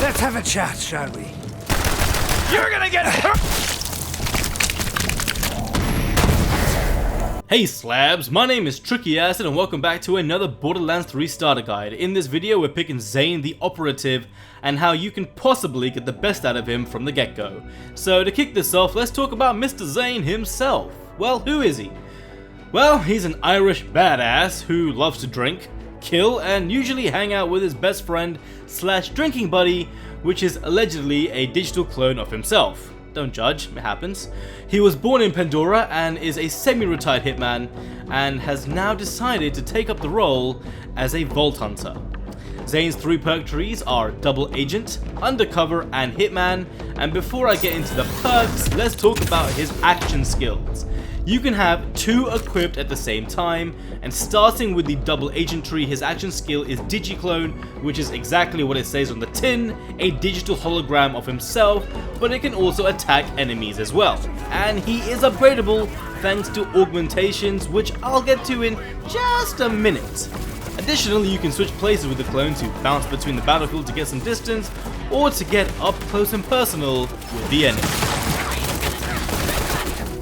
Let's have a chat, shall we? You're gonna get hurt! Hey slabs, my name is Tricky Acid and welcome back to another Borderlands 3 starter guide. In this video we're picking Zane the Operative and how you can possibly get the best out of him from the get-go. So to kick this off, let's talk about Mr. Zane himself. Well, who is he? Well, he's an Irish badass who loves to drink, kill, and usually hang out with his best friend slash drinking buddy, which is allegedly a digital clone of himself. Don't judge, it happens. He was born in Pandora and is a semi-retired hitman and has now decided to take up the role as a vault hunter. Zane's 3 perk trees are Double Agent, Undercover, and Hitman, and before I get into the perks, let's talk about his action skills. You can have 2 equipped at the same time, and starting with the Double Agent tree, his action skill is Digiclone, which is exactly what it says on the tin, a digital hologram of himself, but it can also attack enemies as well. And he is upgradable thanks to augmentations, which I'll get to in just a minute. Additionally, you can switch places with the clone to bounce between the battlefield to get some distance, or to get up close and personal with the enemy.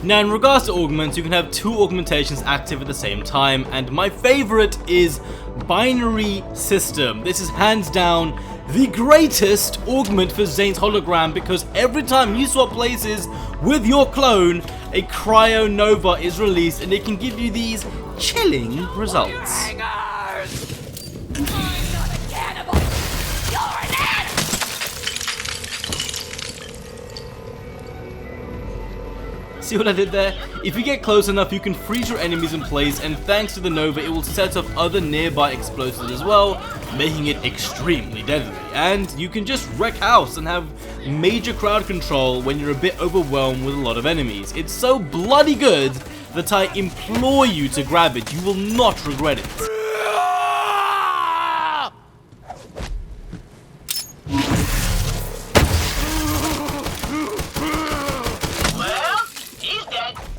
Now in regards to augments, you can have 2 augmentations active at the same time, and my favorite is Binary System. This is hands down the greatest augment for Zane's hologram because every time you swap places with your clone, a Cryo Nova is released and it can give you these chilling results. See what I did there? If you get close enough, you can freeze your enemies in place, and thanks to the Nova, it will set off other nearby explosives as well, making it extremely deadly. And you can just wreck house and have major crowd control when you're a bit overwhelmed with a lot of enemies. It's so bloody good that I implore you to grab it. You will not regret it.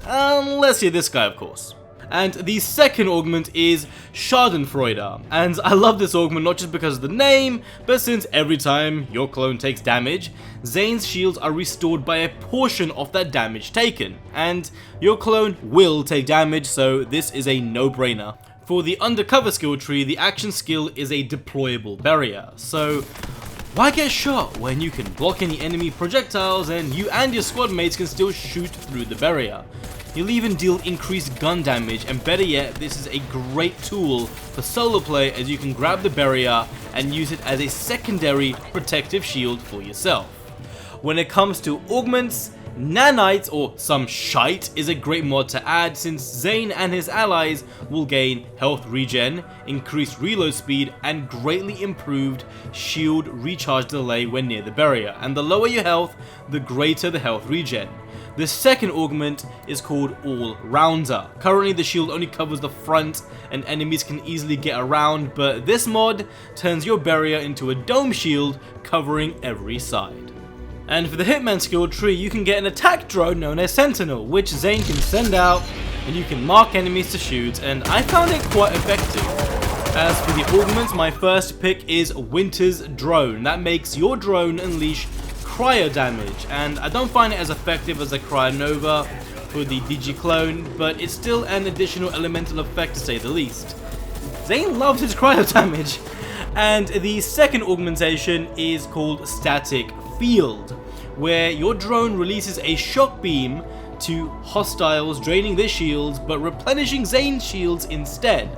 Unless you're this guy, of course. And the second augment is Schadenfreude, and I love this augment not just because of the name, but since every time your clone takes damage, Zane's shields are restored by a portion of that damage taken, and your clone will take damage, so this is a no-brainer. For the Undercover skill tree, the action skill is a deployable barrier, so why get shot when you can block any enemy projectiles and you and your squad mates can still shoot through the barrier? You'll even deal increased gun damage, and better yet, this is a great tool for solo play as you can grab the barrier and use it as a secondary protective shield for yourself. When it comes to augments, Nanites or some shite is a great mod to add since Zane and his allies will gain health regen, increased reload speed, and greatly improved shield recharge delay when near the barrier, and the lower your health, the greater the health regen. The second augment is called All Rounder. Currently the shield only covers the front and enemies can easily get around, but this mod turns your barrier into a dome shield covering every side. And for the Hitman skill tree, you can get an attack drone known as Sentinel, which Zane can send out and you can mark enemies to shoot, and I found it quite effective. As for the augments, my first pick is Winter's Drone. That makes your drone unleash cryo damage, and I don't find it as effective as a Cryo Nova for the Digiclone, but it's still an additional elemental effect to say the least. Zane loves his cryo damage. And the second augmentation is called Static Field, where your drone releases a shock beam to hostiles, draining their shields but replenishing Zane's shields instead.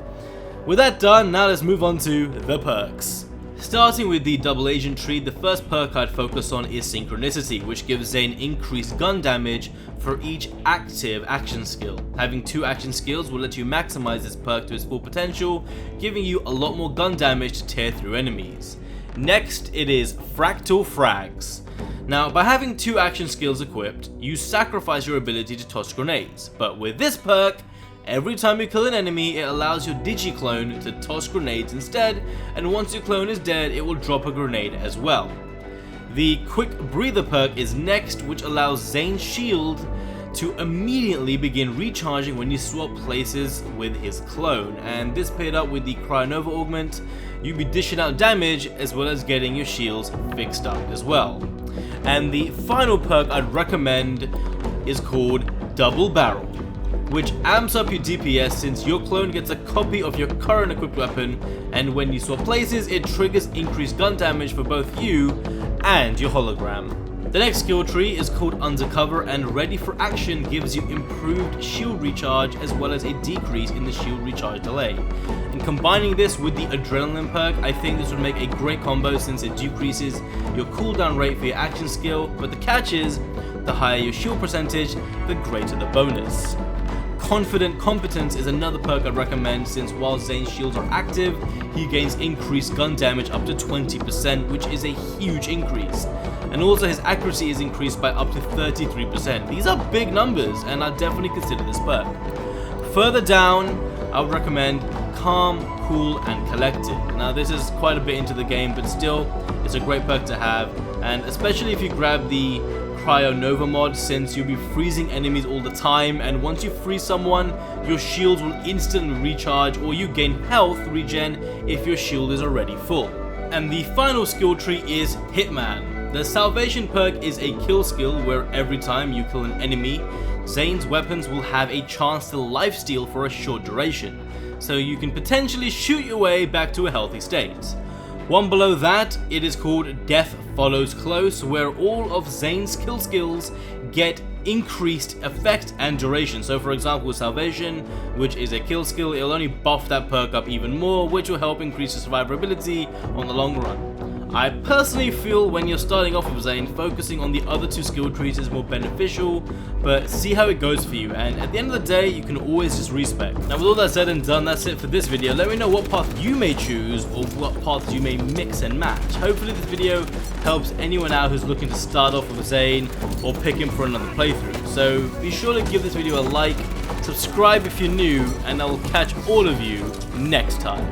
With that done, now let's move on to the perks. Starting with the Double Agent tree, the first perk I'd focus on is Synchronicity, which gives Zane increased gun damage for each active action skill. Having 2 action skills will let you maximize this perk to its full potential, giving you a lot more gun damage to tear through enemies. Next, it is Fractal Frags. Now, by having 2 action skills equipped, you sacrifice your ability to toss grenades, but with this perk, every time you kill an enemy, it allows your Digiclone to toss grenades instead, and once your clone is dead, it will drop a grenade as well. The Quick Breather perk is next, which allows Zane's shield to immediately begin recharging when you swap places with his clone, and this paired up with the Cryonova augment, you'll be dishing out damage as well as getting your shields fixed up as well. And the final perk I'd recommend is called Double Barrel, which amps up your DPS since your clone gets a copy of your current equipped weapon, and when you swap places it triggers increased gun damage for both you and your hologram. The next skill tree is called Undercover, and Ready for Action gives you improved shield recharge as well as a decrease in the shield recharge delay. And combining this with the Adrenaline perk, I think this would make a great combo since it decreases your cooldown rate for your action skill, but the catch is, the higher your shield percentage, the greater the bonus. Confident Competence is another perk I'd recommend since while Zane's shields are active, he gains increased gun damage up to 20%, which is a huge increase. And also his accuracy is increased by up to 33%. These are big numbers, and I'd definitely consider this perk. Further down, I would recommend Calm, Cool and Collected. Now this is quite a bit into the game, but still, it's a great perk to have, and especially if you grab the Cryonova mod, since you'll be freezing enemies all the time, and once you freeze someone, your shields will instantly recharge, or you gain health regen if your shield is already full. And the final skill tree is Hitman. The Salvation perk is a kill skill where every time you kill an enemy, Zane's weapons will have a chance to lifesteal for a short duration, so you can potentially shoot your way back to a healthy state. One below that, it is called Death Follows Close, where all of Zane's kill skills get increased effect and duration. So for example with Salvation, which is a kill skill, it'll only buff that perk up even more, which will help increase your survivability on the long run. I personally feel when you're starting off with Zane, focusing on the other two skill trees is more beneficial, but see how it goes for you, and at the end of the day, you can always just respec. Now with all that said and done, that's it for this video. Let me know what path you may choose, or what paths you may mix and match. Hopefully this video helps anyone out who's looking to start off with Zane, or pick him for another playthrough. So be sure to give this video a like, subscribe if you're new, and I will catch all of you next time.